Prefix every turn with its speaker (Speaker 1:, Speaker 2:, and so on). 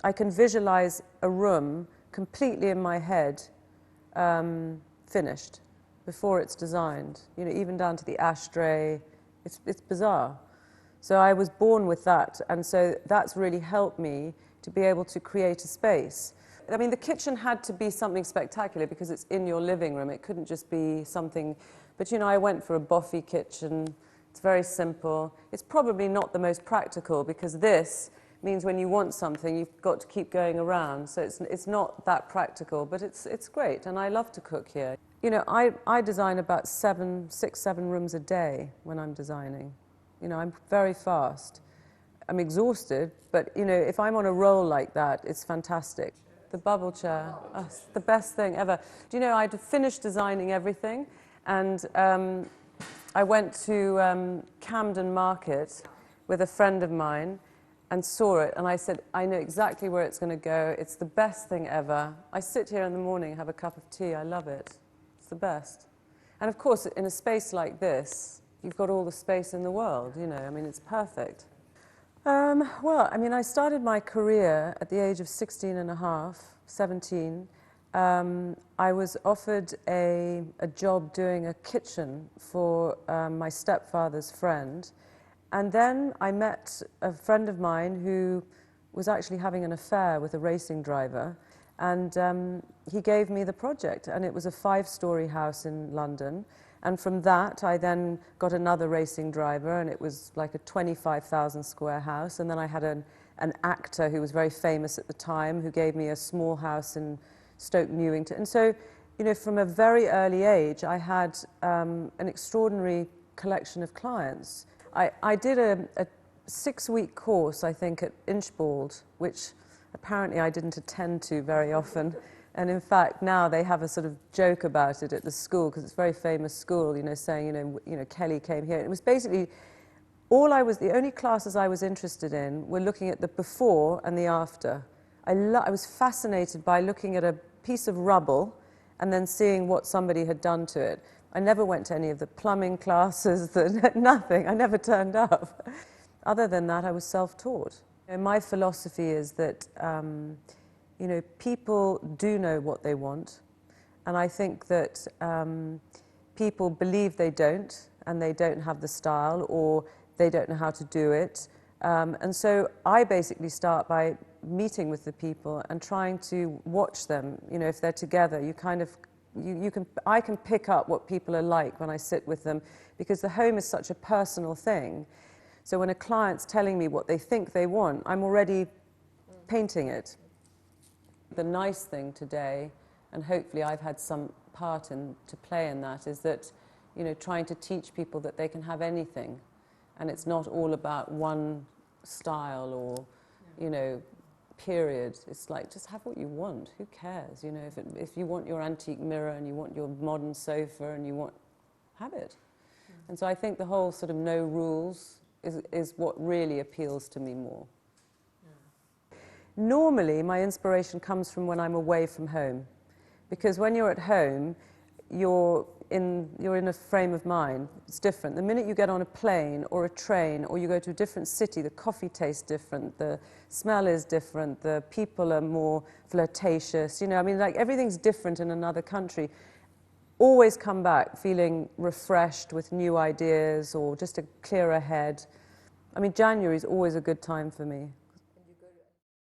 Speaker 1: I can visualize a room completely in my head, finished, before it's designed, you know, even down to the ashtray. It's bizarre. So I was born with that, and so that's really helped me to be able to create a space. I mean, the kitchen had to be something spectacular because it's in your living room. It couldn't just be something, but you know, I went for a boffy kitchen. It's very simple. It's probably not the most practical because this means when you want something, you've got to keep going around. So it's not that practical, but it's great, and I love to cook here. You know, I design about 6, 7 rooms a day when I'm designing. You know, I'm very fast. I'm exhausted, but you know, if I'm on a roll like that, it's fantastic. The bubble chair, oh, it's the best thing ever. Do you know, I'd finished designing everything, and I went to Camden Market with a friend of mine and saw it, and I said, I know exactly where it's going to go. It's the best thing ever. I sit here in the morning, have a cup of tea. I love it. It's the best. And of course, in a space like this, you've got all the space in the world, you know. I mean, it's perfect. Well, I mean, I started my career at the age of 16 and a half, 17. I was offered a job doing a kitchen for my stepfather's friend. And then I met a friend of mine who was actually having an affair with a racing driver. And he gave me the project, and it was a 5-story house in London. And from that, I then got another racing driver, and it was like a 25,000 square house. And then I had an actor who was very famous at the time, who gave me a small house in Stoke Newington. And so, you know, from a very early age, I had an extraordinary collection of clients. I did a 6-week course, I think, at Inchbald, which apparently I didn't attend to very often. And in fact, now they have a sort of joke about it at the school, because it's a very famous school, you know, saying, you know, Kelly came here. And it was basically, the only classes I was interested in were looking at the before and the after. I was fascinated by looking at a piece of rubble and then seeing what somebody had done to it. I never went to any of the plumbing classes, nothing. I never turned up. Other than that, I was self-taught. And my philosophy is that you know, people do know what they want, and I think that people believe they don't, and they don't have the style, or they don't know how to do it. And so I basically start by meeting with the people and trying to watch them. You know, if they're together, you kind of, I can pick up what people are like when I sit with them, because the home is such a personal thing. So when a client's telling me what they think they want, I'm already painting it. The nice thing today, and hopefully I've had some part to play in that, is that, you know, trying to teach people that they can have anything, and it's not all about one style or, you know, period. It's like, just have what you want. Who cares? You know, if you want your antique mirror and you want your modern sofa and you want, have it. And so I think the whole sort of no rules is what really appeals to me more. Normally, my inspiration comes from when I'm away from home, because when you're at home, you're in a frame of mind. It's different. The minute you get on a plane or a train or you go to a different city, the coffee tastes different, the smell is different, the people are more flirtatious. You know, I mean, like, everything's different in another country. Always come back feeling refreshed with new ideas or just a clearer head. I mean, January is always a good time for me.